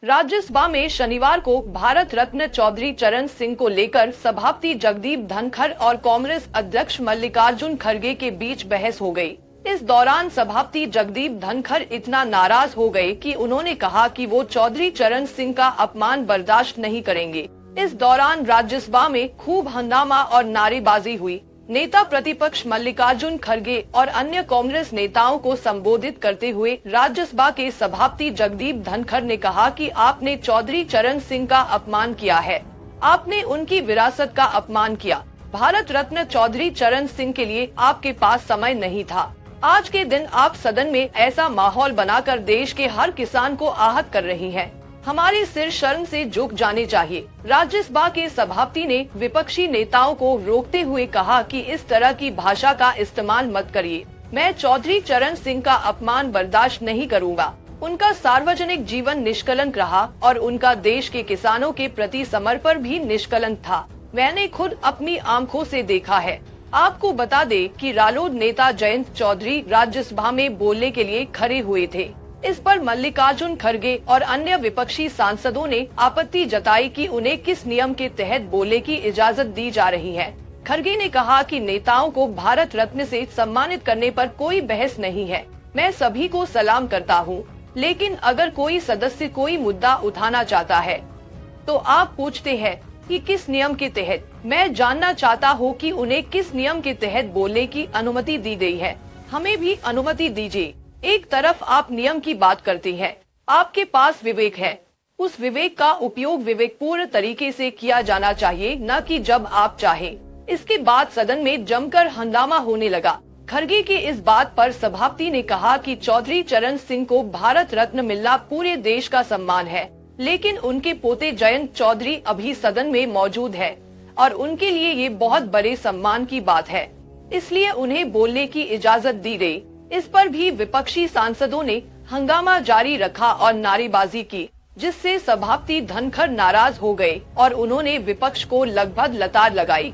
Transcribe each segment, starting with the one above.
राज्यसभा में शनिवार को भारत रत्न चौधरी चरण सिंह को लेकर सभापति जगदीप धनखड़ और कांग्रेस अध्यक्ष मल्लिकार्जुन खड़गे के बीच बहस हो गई। इस दौरान सभापति जगदीप धनखड़ इतना नाराज हो गए कि उन्होंने कहा कि वो चौधरी चरण सिंह का अपमान बर्दाश्त नहीं करेंगे। इस दौरान राज्यसभा में खूब हंगामा और नारेबाजी हुई। नेता प्रतिपक्ष मल्लिकार्जुन खड़गे और अन्य कांग्रेस नेताओं को संबोधित करते हुए राज्यसभा के सभापति जगदीप धनखड़ ने कहा कि आपने चौधरी चरण सिंह का अपमान किया है, आपने उनकी विरासत का अपमान किया। भारत रत्न चौधरी चरण सिंह के लिए आपके पास समय नहीं था। आज के दिन आप सदन में ऐसा माहौल बनाकर देश के हर किसान को आहत कर रही हैं। हमारे सिर शर्म से झुक जाने चाहिए। राज्यसभा के सभापति ने विपक्षी नेताओं को रोकते हुए कहा कि इस तरह की भाषा का इस्तेमाल मत करिए। मैं चौधरी चरण सिंह का अपमान बर्दाश्त नहीं करूंगा। उनका सार्वजनिक जीवन निष्कलंक रहा और उनका देश के किसानों के प्रति समर्पण भी निष्कलंक था। मैंने खुद अपनी आंखों से देखा है। आपको बता दें कि रालोद नेता जयंत चौधरी राज्यसभा में बोलने के लिए खड़े हुए थे। इस पर मल्लिकार्जुन खड़गे और अन्य विपक्षी सांसदों ने आपत्ति जताई कि उन्हें किस नियम के तहत बोलने की इजाजत दी जा रही है। खड़गे ने कहा कि नेताओं को भारत रत्न से सम्मानित करने पर कोई बहस नहीं है। मैं सभी को सलाम करता हूं, लेकिन अगर कोई सदस्य कोई मुद्दा उठाना चाहता है तो आप पूछते हैं कि किस नियम के तहत। मैं जानना चाहता हूं कि उन्हें किस नियम के तहत बोलने की अनुमति दी गई है। हमें भी अनुमति दीजिए। एक तरफ आप नियम की बात करती हैं, आपके पास विवेक है, उस विवेक का उपयोग विवेकपूर्ण तरीके से किया जाना चाहिए, न कि जब आप चाहें। इसके बाद सदन में जमकर हंगामा होने लगा। खड़गे की इस बात पर सभापति ने कहा कि चौधरी चरण सिंह को भारत रत्न मिलना पूरे देश का सम्मान है, लेकिन उनके पोते जयंत चौधरी अभी सदन में मौजूद है और उनके लिए ये बहुत बड़े सम्मान की बात है, इसलिए उन्हें बोलने की इजाजत दी गई। इस पर भी विपक्षी सांसदों ने हंगामा जारी रखा और नारेबाजी की, जिससे सभापति धनखड़ नाराज हो गए और उन्होंने विपक्ष को लगभग लताड़ लगाई।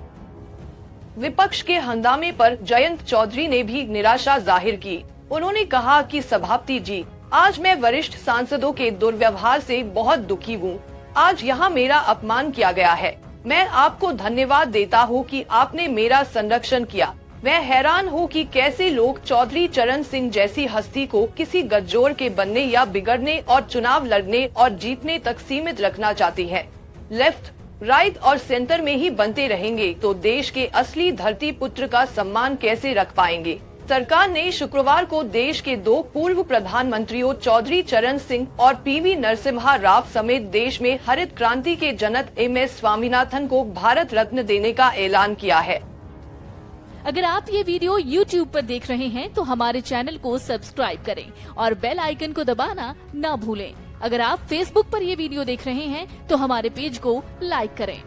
विपक्ष के हंगामे पर जयंत चौधरी ने भी निराशा जाहिर की। उन्होंने कहा कि सभापति जी, आज मैं वरिष्ठ सांसदों के दुर्व्यवहार से बहुत दुखी हूँ। आज यहाँ मेरा अपमान किया गया है। मैं आपको धन्यवाद देता हूँ कि आपने मेरा संरक्षण किया। मैं हैरान हूँ कि कैसे लोग चौधरी चरण सिंह जैसी हस्ती को किसी गठजोड़ के बनने या बिगड़ने और चुनाव लड़ने और जीतने तक सीमित रखना चाहती है। लेफ्ट, राइट और सेंटर में ही बनते रहेंगे तो देश के असली धरती पुत्र का सम्मान कैसे रख पाएंगे। सरकार ने शुक्रवार को देश के 2 पूर्व प्रधानमंत्रियों चौधरी चरण सिंह और पीवी नरसिम्हा राव समेत देश में हरित क्रांति के जनक MS स्वामीनाथन को भारत रत्न देने का ऐलान किया है। अगर आप ये वीडियो YouTube पर देख रहे हैं तो हमारे चैनल को सब्सक्राइब करें और बेल आइकन को दबाना ना भूलें। अगर आप Facebook पर ये वीडियो देख रहे हैं तो हमारे पेज को लाइक करें।